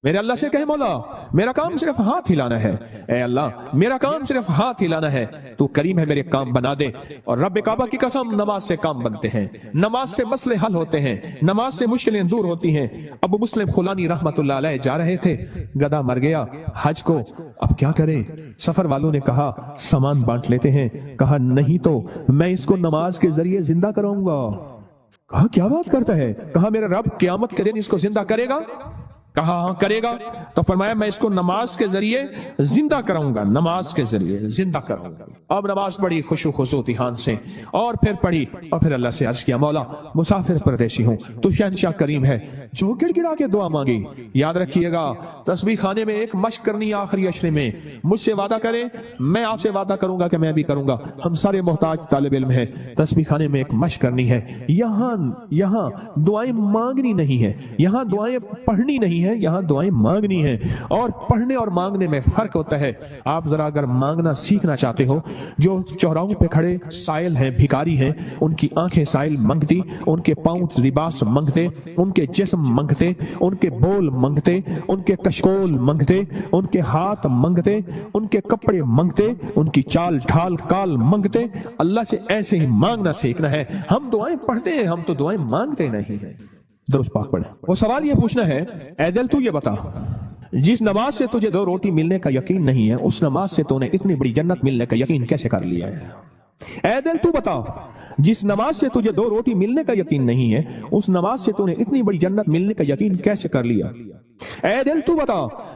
میرے اللہ سے کہے مولا میرا کام صرف ہاتھ ہلانا ہے، اے اللہ میرا کام صرف ہاتھ ہلانا ہے، تو کریم ہے میرے کام بنا دے۔ اور رب کعبہ کی قسم نماز سے کام بنتے ہیں، نماز سے مسئلے حل ہوتے ہیں، نماز سے مشکلیں دور ہوتی ہیں۔ ابو مسلم خولانی رحمت اللہ علیہ جا رہے تھے، گدھا مر گیا حج کو، اب کیا کریں؟ سفر والوں نے کہا سامان بانٹ لیتے ہیں، کہا نہیں تو میں اس کو نماز کے ذریعے زندہ کراؤں گا۔ کہا کیا بات کرتا ہے؟ کہا میرا رب قیامت کے دن اس کو زندہ کرے گا؟ کہا ہاں کرے گا۔ تو فرمایا میں اس کو نماز کے ذریعے زندہ کراؤں گا، نماز کے ذریعے زندہ کراؤں گا۔ اب نماز پڑھی خشوع خضوع دھیان سے، اور پھر پڑھی، اور پھر اللہ سے عرض کیا مولا مسافر پردیسی ہوں، تو شہنشاہ کریم ہے، جو گڑ گڑا کے دعا مانگی۔ یاد رکھیے گا تسبیح خانے میں ایک مشق کرنی آخری عشرے میں، مجھ سے وعدہ کرے میں آپ سے وعدہ کروں گا کہ میں بھی کروں گا، ہم سارے محتاج طالب علم ہیں، تسبیح خانے میں ایک مشق کرنی ہے۔ یہاں دعائیں مانگنی نہیں ہے، یہاں دعائیں پڑھنی نہیں ہے، یہاں دعائیں مانگنی ہیں، اور پڑھنے اور مانگنے میں فرق ہوتا ہے۔ آپ ذرا اگر مانگنا سیکھنا چاہتے ہو، جو چوراہوں پہ کھڑے سائل ہیں، بھکاری ہیں، ان کی آنکھیں سائل منگتی، ان کے پاؤں لباس منگتے، ان کے جسم منگتے، ان کے بول منگتے، ان کے کشکول منگتے، ان کے ہاتھ منگتے، ان کے کپڑے منگتے، ان کی چال ڈھال کال منگتے۔ اللہ سے ایسے ہی مانگنا سیکھنا ہے۔ ہم دعائیں پڑھتے ہیں، ہم تو دعائیں مانگتے نہیں ہیں۔ درست پاک پڑھیں۔ وہ سوال یہ پوچھنا ہے اے دل تو یہ بتا، جس نماز سے تجھے 2 روٹی ملنے کا یقین نہیں ہے، اس نماز سے تو نے اتنی بڑی جنت ملنے کا یقین کیسے کر لیا ہے؟ اے دل تو بتا، جس نماز سے تجھے 2 روٹی ملنے کا یقین نہیں ہے، اس نماز سے تو نے اتنی بڑی جنت ملنے کا یقین کیسے کر لیا؟ اے دل تو بتا،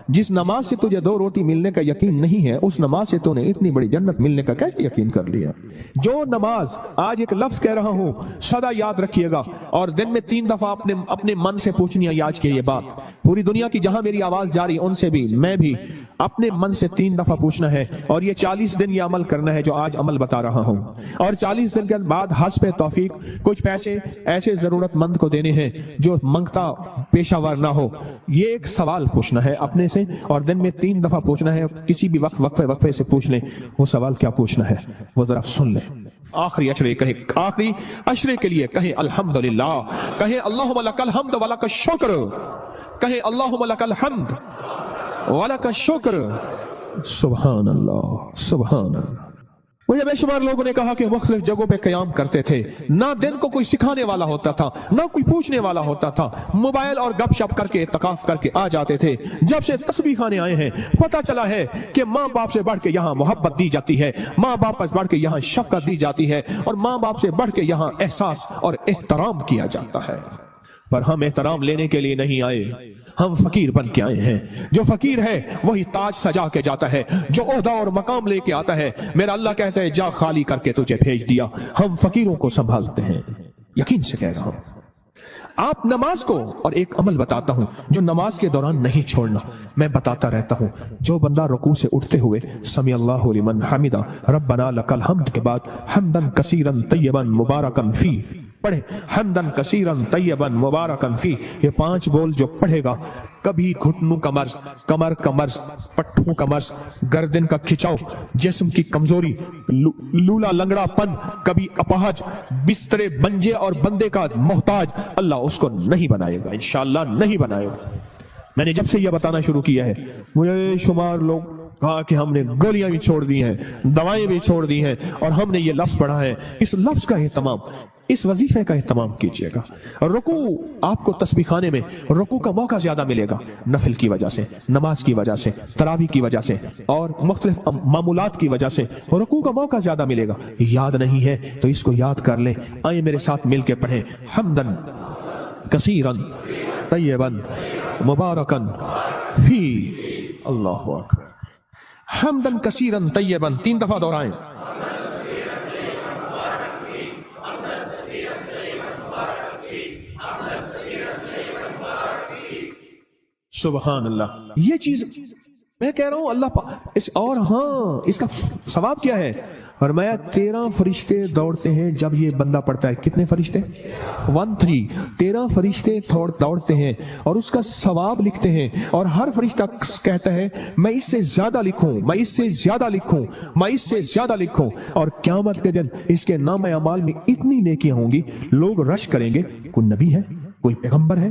جس نماز سے تجھے 2 روٹی ملنے کا یقین نہیں ہے، اس نماز سے تو نے اتنی بڑی جنت ملنے کا کیسے یقین کر لیا؟ جو نماز، آج ایک لفظ کہہ رہا ہوں سدا یاد رکھیے گا، اور دن میں 3 دفعہ اپنے من سے پوچھنی ہے آج کے یہ بات، پوری دنیا کی جہاں میری آواز جاری ان سے بھی میں بھی اپنے من سے 3 دفعہ پوچھنا ہے، اور یہ 40 دن یہ عمل کرنا ہے جو آج عمل بتا رہا ہوں، اور 40 دن کے بعد حسب توفیق کچھ پیسے ایسے ضرورت مند کو دینے ہیں جو منگتا پیشہ ور نہ ہو۔ یہ ایک سوال پوچھنا ہے اپنے سے، اور دن میں 3 دفعہ پوچھنا ہے، کسی بھی وقت وقفے سے پوچھ لیں وہ سوال کیا پوچھنا ہے، وہ ذرا سن لیں۔ آخری عشرے کے لیے کہیں الحمدللہ، کہیں اللہم لک الحمد ولک الشکر، کہیں اللہم لک الحمد ولک الشکر۔ سبحان اللہ سبحان اللہ۔ مجھے بے شمار لوگوں نے کہا کہ مختلف جگہوں پہ قیام کرتے تھے، نہ دن کو کوئی سکھانے والا ہوتا تھا، نہ کوئی پوچھنے والا ہوتا تھا، موبائل اور گپ شپ کر کے اتقاف کر کے آ جاتے تھے۔ جب سے تسبیح خانے آئے ہیں پتہ چلا ہے کہ ماں باپ سے بڑھ کے یہاں محبت دی جاتی ہے، ماں باپ سے بڑھ کے یہاں شفقت دی جاتی ہے، اور ماں باپ سے بڑھ کے یہااں احساس اور احترام کیا جاتا ہے۔ پر ہم احترام لینے کے لیے نہیں آئے، ہم فقیر بن کے آئے ہیں۔ جو فقیر ہے وہی تاج سجا کے جاتا ہے، جو عہدہ اور مقام لے کے آتا ہے میرا اللہ کہتا ہے جا خالی کر کے تجھے بھیج دیا۔ ہم فقیروں کو سنبھالتے ہیں، یقین سے کہہ رہا ہوں۔ آپ نماز کو، اور ایک عمل بتاتا ہوں جو نماز کے دوران نہیں چھوڑنا، میں بتاتا رہتا ہوں، جو بندہ رکوع سے اٹھتے ہوئے سمی اللہ لمن حمدہ ربنا لک الحمد کے بعد حمدن کثیرا طیبا مبارکا فی پڑھے، حمدن کثیرا طیبا مبارکا فی، یہ 5 بول جو پڑھے گا، کبھی گھٹنوں کا مرض، کمر کا مرض، پٹھوں کا مرض، گردن کا کھچاؤ، جسم کی کمزوری، لولا لنگڑا پن، کبھی اپاہج، بستر بنجے اور بندے کا محتاج، اللہ اس کو نہیں بنائے گا، انشاءاللہ نہیں بنائے گا۔ میں نے جب سے یہ بتانا شروع کیا ہے مجھے شمار لوگ کہا کہ ہم نے گولیاں بھی چھوڑ دی ہیں، دوائیں بھی چھوڑ دی ہیں، اور ہم نے یہ لفظ پڑھا ہے۔ اس لفظ کا اہتمام، اس وظیفے کا اہتمام کیجئے گا۔ رکوع، آپ کو تسبیح خانے میں رکوع کا موقع زیادہ ملے گا، نفل کی وجہ سے، نماز کی وجہ سے، تراویح کی وجہ سے، اور مختلف معمولات کی وجہ سے رکوع کا موقع زیادہ ملے گا۔ یاد نہیں ہے تو اس کو یاد کر لیں، آئیں میرے ساتھ مل کے پڑھیں، حمدن کثیرا طیبا مبارکا فی، اللہ اکبر، حمدن کثیرا طیبا 3 دفعہ دہرائیں۔ سبحان اللہ۔ یہ چیز میں کہہ رہا ہوں اللہ اور ہاں اس کا ثواب کیا ہے؟ فرمایا 13 فرشتے دوڑتے ہیں جب یہ بندہ پڑھتا ہے۔ کتنے فرشتے؟ 13 فرشتے دوڑتے ہیں اور اس کا ثواب لکھتے ہیں، اور ہر فرشتہ کہتا ہے میں اس سے زیادہ لکھوں، میں اس سے زیادہ لکھوں، میں اس سے زیادہ لکھوں، اور قیامت کے دن اس کے نام اعمال میں اتنی نیکیاں ہوں گی، لوگ رش کریں گے کوئی نبی ہے، کوئی پیغمبر ہے،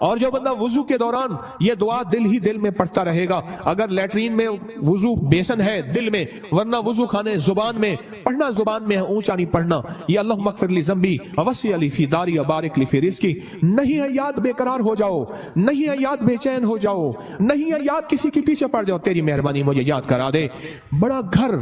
اور جو بندہ وضو کے دوران یہ دعا دل ہی دل میں پڑھتا رہے گا، اگر لیٹرین میں وضو بیسن ہے دل میں، ورنہ وضو خانے زبان میں پڑھنا، زبان میں ہے اونچا نہیں پڑھنا، یہ اللہم اغفر لی ذنبی ووسع لی فی داری وبارک لی فی رزقی، نہیں ہے یاد بے قرار ہو جاؤ، نہیں ہے یاد بے چین ہو جاؤ، نہیں ہے یاد کسی کے پیچھے پڑ جاؤ، تیری مہربانی مجھے یاد کرا دے، بڑا گھر،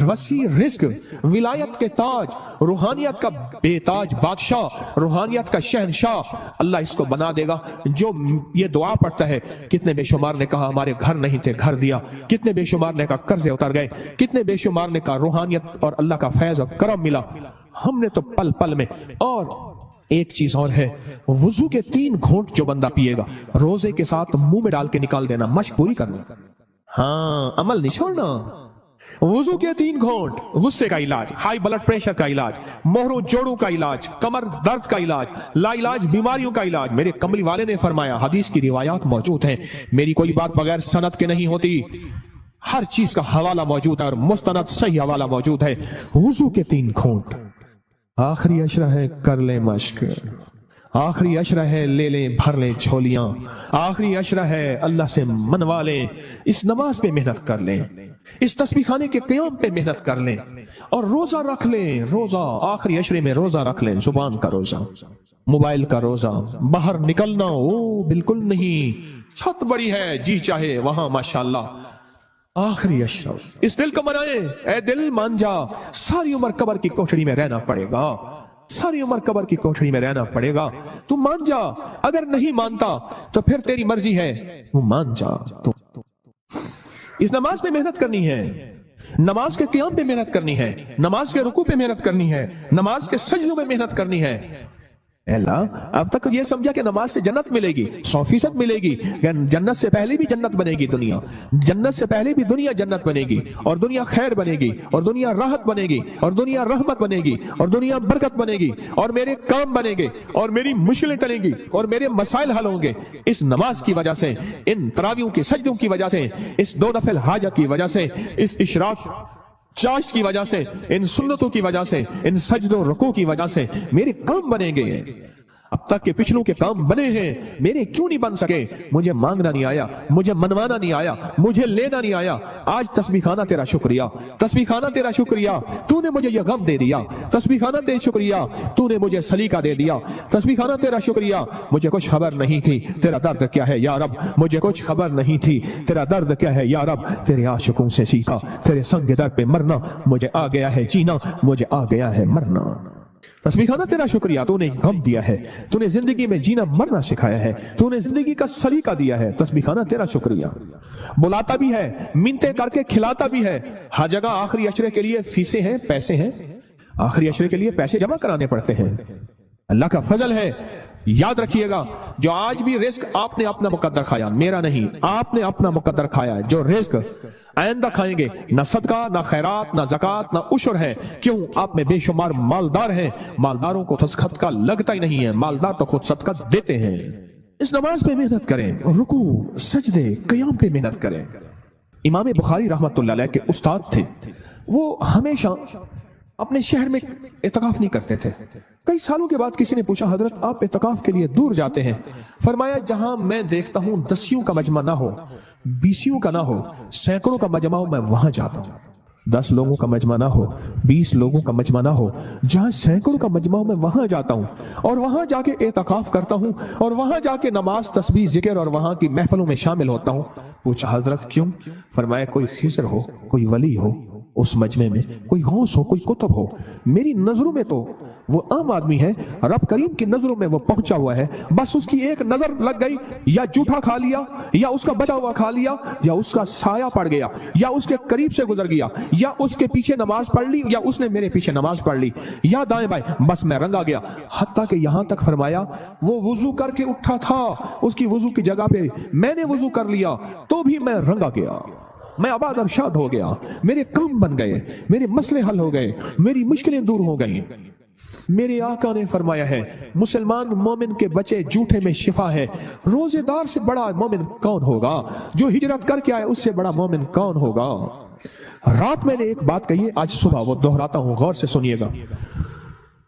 وسیع رزق، ولایت کے تاج، روحانیت کا بے تاج بادشاہ، روحانیت کا شہنشاہ، اللہ اس کو بنا دے گا جو یہ دعا پڑھتا ہے۔ کتنے بے شمار نے کہا ہمارے گھر نہیں تھے گھر دیا، کتنے بے شمار نے کہا قرضے اتر گئے، کتنے بے شمار نے کہا روحانیت اور اللہ کا فیض اور کرم ملا، ہم نے تو پل پل میں۔ اور ایک چیز اور ہے، وضو کے 3 گھونٹ جو بندہ پیے گا روزے کے ساتھ منہ میں ڈال کے نکال دینا، مشق پوری کرنا، ہاں عمل نہیں چھوڑنا۔ وضو کے 3 گھونٹ، غصے کا علاج، ہائی بلڈ پریشر کا علاج، مہروں جوڑوں کا علاج، کمر درد کا علاج، لا علاج بیماریوں کا علاج۔ میرے کملی والے نے فرمایا، حدیث کی روایات موجود ہیں، میری کوئی بات بغیر سند کے نہیں ہوتی، ہر چیز کا حوالہ موجود ہے اور مستند صحیح حوالہ موجود ہے۔ وضو کے 3 گھونٹ، آخری عشرہ ہے کر لیں مشق، آخری عشرہ ہے لے لیں بھر لیں جھولیاں، آخری عشرہ ہے اللہ سے منوا لیں، اس نماز پہ محنت کر لیں، اس تسبیح خانے کے قیام پہ محنت کر لیں، اور روزہ رکھ لیں، روزہ آخری عشرے میں روزہ رکھ لیں، زبان کا روزہ، موبائل کا روزہ، باہر نکلنا او بالکل نہیں، چھت بڑی ہے جی چاہے وہاں ماشاءاللہ، آخری عشرہ اس دل کو منائیں، اے دل مان جا، ساری عمر قبر کی کوٹھڑی میں رہنا پڑے گا، ساری عمر قبر کی کوٹھڑی میں رہنا پڑے گا، تو مان جا، اگر نہیں مانتا تو پھر تیری مرضی ہے، تو مان جا۔ تو اس نماز پہ محنت کرنی ہے، نماز کے قیام پہ محنت کرنی ہے، نماز کے رکوع پہ محنت کرنی ہے، نماز کے سجدوں میں محنت کرنی ہے۔ اے اللہ اب تک یہ سمجھا کہ نماز سے جنت ملے گی، 100% ملے گی، جنت سے پہلے بھی جنت بنے گی، دنیا جنت سے پہلے بھی دنیا جنت بنے گی، اور دنیا خیر بنے گی، اور دنیا راحت بنے گی، اور دنیا رحمت بنے گی، اور دنیا برکت بنے گی، اور میرے کام بنے گے، اور میری مشکلیں ٹلیں گی، اور میرے مسائل حل ہوں گے، اس نماز کی وجہ سے، ان تراویحوں کے سجدوں کی وجہ سے، اس 2 نفل حاجہ کی وجہ سے، اس اشراق چاش کی وجہ سے، ان سنتوں کی وجہ سے، ان سجدوں رکوع کی وجہ سے میرے کام بنیں گے۔ اب تک کے پچھلوں کے کام بنے ہیں، میرے کیوں نہیں بن سکے؟ مجھے مانگنا نہیں آیا، مجھے منوانا نہیں آیا، مجھے لینا نہیں آیا۔ آج تسبیح خانہ تیرا شکریہ، تسبیح خانہ تیرا شکریہ، تو نے مجھے یہ غم دے دیا، تسبیح خانہ تیرا شکریہ، تو نے مجھے سلیقہ دے دیا، تسبیح خانہ تیرا شکریہ، مجھے کچھ خبر نہیں تھی تیرا درد کیا ہے یا رب، مجھے کچھ خبر نہیں تھی تیرا درد کیا ہے یا رب، تیرے عاشقوں سے سیکھا، تیرے سنگ در پہ مرنا، مجھے آ گیا ہے جینا، مجھے آ گیا ہے مرنا۔ تسبیح خانہ تیرا شکریہ، تو نے غم دیا ہے، تو نے زندگی میں جینا مرنا سکھایا ہے، تو نے زندگی کا سلیقہ دیا ہے، تسبیح خانہ تیرا شکریہ۔ بلاتا بھی ہے، منتیں کر کے کھلاتا بھی ہے، ہر جگہ آخری عشرے کے لیے فیسیں ہیں، پیسے ہیں، آخری عشرے کے لیے پیسے جمع کرانے پڑتے ہیں، اللہ کا فضل ہے۔ یاد رکھیے گا، جو آج بھی رزق آپ نے اپنا مقدر کھایا، میرا نہیں، آپ نے اپنا مقدر کھایا ہے، جو رزق آئندہ کھائیں گے، نہ صدقہ نہ خیرات نہ زکوٰۃ نہ عشر ہے، کیوں؟ آپ میں بے شمار مالدار ہیں، مالداروں کو صدقہ لگتا ہی نہیں ہے، مالدار تو خود صدقہ دیتے ہیں۔ اس نماز پہ محنت کریں، رکوع سجدے قیام پہ محنت کریں۔ امام بخاری رحمۃ اللہ علیہ کے استاد تھے، وہ ہمیشہ اپنے شہر میں اعتکاف نہیں کرتے تھے۔ کئی سالوں کے بعد کسی نے پوچھا، حضرت آپ اعتکاف کے لیے دور جاتے ہیں؟ فرمایا جہاں میں دیکھتا ہوں 10 کا مجمع نہ ہو، 20 کا نہ ہو، سینکڑوں کا مجمع ہو، میں وہاں جاتا ہوں۔ 10 لوگوں کا مجمع نہ ہو، 20 لوگوں کا مجمع نہ ہو، جہاں سینکڑوں کا مجمع ہو، میں وہاں جاتا ہوں، اور وہاں جا کے اعتکاف کرتا ہوں، اور وہاں جا کے نماز تسبیح ذکر اور وہاں کی محفلوں میں شامل ہوتا ہوں۔ پوچھا حضرت کیوں؟ فرمایا کوئی خضر ہو، کوئی ولی ہو اس مجمع میں، کوئی غوث ہو، کوئی قطب ہو، میری نظروں میں تو وہ عام آدمی ہے، رب کریم کی نظروں میں وہ پہنچا ہوا ہے، بس اس کی ایک نظر لگ گئی، یا جھوٹا کھا لیا، یا اس کا بچا ہوا کھا لیا، یا اس کا سایہ پڑ گیا، یا اس کے قریب سے گزر گیا، یا اس کے پیچھے نماز پڑھ لی، یا اس نے میرے پیچھے نماز پڑھ لی، یا دائیں بائیں، بس میں رنگا گیا۔ حتیٰ کہ یہاں تک فرمایا وہ وضو کر کے اٹھا تھا، اس کی وضو کی جگہ پہ میں نے وضو کر لیا تو بھی میں رنگا گیا، میں آباد اور شاد ہو گیا، میرے کام بن گئے، میرے مسئلے حل ہو گئے، میری مشکلیں دور ہو گئیں۔ میرے آقا نے فرمایا ہے مسلمان مومن کے بچے جھوٹے میں شفا ہے۔ روزے دار سے بڑا مومن کون ہوگا؟ جو ہجرت کر کے آئے اس سے بڑا مومن کون ہوگا؟ رات میں نے ایک بات کہی ہے، آج صبح وہ دہراتا ہوں، غور سے سنیے گا۔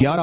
11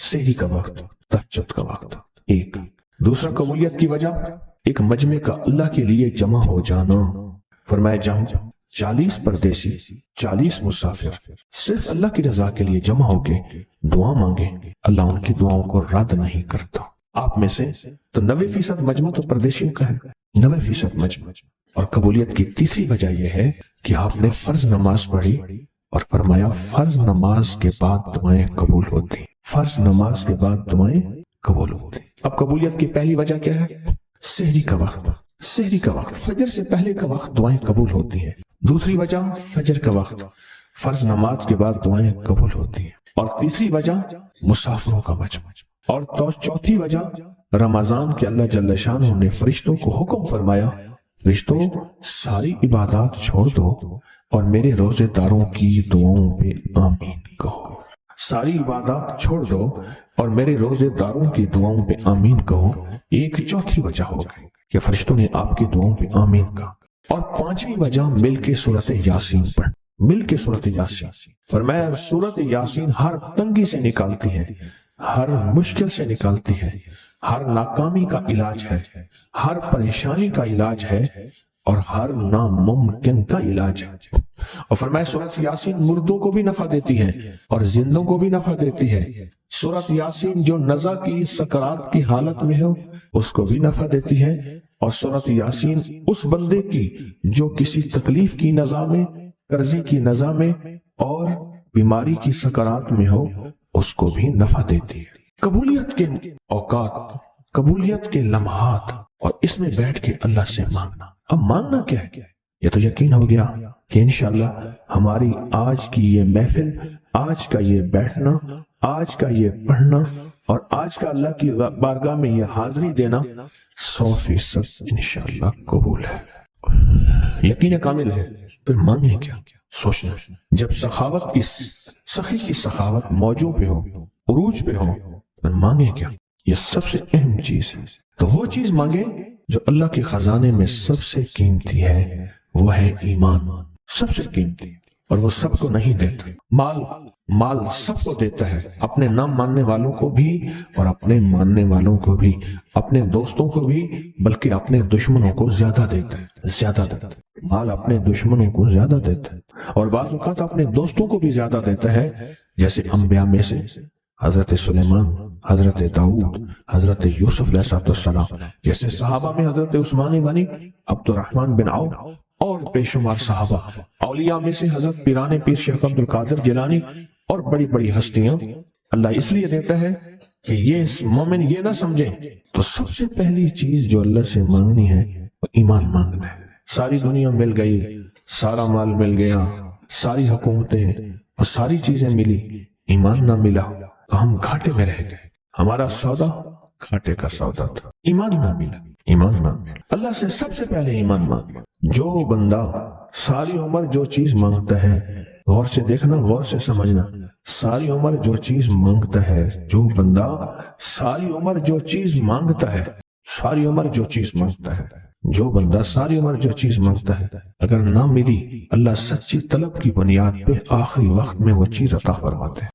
سحری کا وقت، تہجد کا وقت۔ ایک دوسرا قبولیت کی وجہ ایک مجمع کا اللہ کے لیے جمع ہو جانا۔ فرمایا جہاں 40 پردیسی، 40 مسافر صرف اللہ کی رضا کے لیے جمع ہو کے دعا مانگے، اللہ ان کی دعاؤں کو رد نہیں کرتا۔ آپ میں سے تو 90% مجمع تو پردیسیوں کا ہے، 90% مجمع۔ اور قبولیت کی تیسری وجہ یہ ہے کہ آپ نے فرض نماز پڑھی اور فرمایا فرض نماز کے بعد دعائیں قبول ہوتی، فرض نماز کے بعد دعائیں قبول ہوتی۔ اب قبولیت کی پہلی وجہ کیا ہے؟ سحری کا وقت، سحری کا وقت، فجر سے پہلے کا وقت دعائیں قبول ہوتی ہیں۔ دوسری وجہ فجر کا وقت، فرض نماز کے بعد دعائیں قبول ہوتی ہیں۔ اور تیسری وجہ مسافروں کا مجمع۔ اور چوتھی وجہ رمضان کے اللہ جل شانہ نے فرشتوں کو حکم فرمایا، فرشتوں ساری عبادات چھوڑ دو اور میرے روزے داروں کی دعاؤں پہ آمین کہو۔ ساری عبادات چھوڑ دو اور میرے روزے داروں کی دعاؤں پہ آمین کہو۔ ایک چوتھی وجہ ہو گئی کہ فرشتوں نے آپ کی دعاؤں پہ آمین کہا۔ اور پانچویں وجہ مل کے سورۃ یاسین پڑھ، مل کے سورۃ یاسین۔ فرمایا سورۃ یاسین ہر تنگی سے نکالتی ہے، ہر مشکل سے نکالتی ہے، ہر ناکامی کا علاج ہے، ہر پریشانی کا علاج ہے اور ہر ناممکن کا علاج ہے۔ اور فرمایا سورۃ یاسین مردوں کو بھی نفع دیتی ہے اور زندوں کو بھی نفع دیتی ہے۔ سورۃ یاسین جو نزع کی سکرات کی حالت میں ہو اس کو بھی نفع دیتی ہے، اور سورۃ یاسین اس بندے کی جو کسی تکلیف کی نزع میں، قرضے کی نزع میں اور بیماری کی سکرات میں ہو اس کو بھی نفع دیتی ہے۔ قبولیت کے اوقات، قبولیت کے لمحات، اور اس میں بیٹھ کے اللہ سے مانگنا۔ اب مانگنا کیا ہے؟ یہ تو یقین ہو گیا کہ انشاءاللہ ہماری آج کی یہ محفل، آج کا یہ بیٹھنا، آج کا یہ پڑھنا اور آج کا اللہ کی بارگاہ میں یہ حاضری دینا 100% انشاءاللہ قبول ہے، یقین کامل ہے۔ پھر مانگیں کیا؟ سوچنا۔ جب سخاوت کی، سخی کی سخاوت موجوں پہ ہو، عروج پہ ہو، پھر مانگیں کیا؟ یہ سب سے اہم چیز ہے۔ تو وہ چیز مانگے جو اللہ کے خزانے میں سب سے قیمتی ہے، وہ ہے ایمان، سب سے قیمتی، اور وہ سب کو نہیں دیتا۔ مال سب کو دیتا ہے، اپنے نہ ماننے والوں کو بھی اور اپنے ماننے والوں کو بھی، اپنے دوستوں کو بھی، بلکہ اپنے دشمنوں کو زیادہ دیتا ہے، زیادہ دیتا ہے۔ مال اپنے دشمنوں کو زیادہ دیتا ہے اور بعض اوقات اپنے دوستوں کو بھی زیادہ دیتا ہے، جیسے انبیاء میں سے حضرت سلیمان، حضرت داؤد، حضرت یوسف علیہ السلام، جیسے صحابہ میں حضرت عثمان غنی، عبد الرحمن بن عوف اور بے شمار صحابہ، اولیاء میں سے حضرت پیران پیر شیخ عبد القادر جیلانی اور بڑی بڑی ہستیاں۔ اللہ اس لیے دیتا ہے کہ یہ مومن یہ نہ سمجھے، تو سب سے پہلی چیز جو اللہ سے مانگنی ہے وہ ایمان مانگنا ہے۔ ساری دنیا مل گئی، سارا مال مل گیا، ساری حکومتیں اور ساری چیزیں ملی، ایمان نہ ملا تو ہم گھاٹے میں رہ گئے، ہمارا سودا گھاٹے کا سودا تھا۔ ایمان نہ ملا، ایمان نہ ملا۔ اللہ سے سب سے پہلے ایمان مانگنا۔ جو بندہ ساری عمر جو چیز مانگتا ہے، غور سے دیکھنا، غور سے سمجھنا، ساری عمر جو چیز مانگتا ہے، جو بندہ ساری عمر جو چیز مانگتا ہے، ساری عمر جو چیز مانگتا ہے، جو بندہ ساری عمر جو چیز مانگتا ہے، اگر نہ ملی، اللہ سچی طلب کی بنیاد پہ آخری وقت میں وہ چیز عطا فرماتے ہیں۔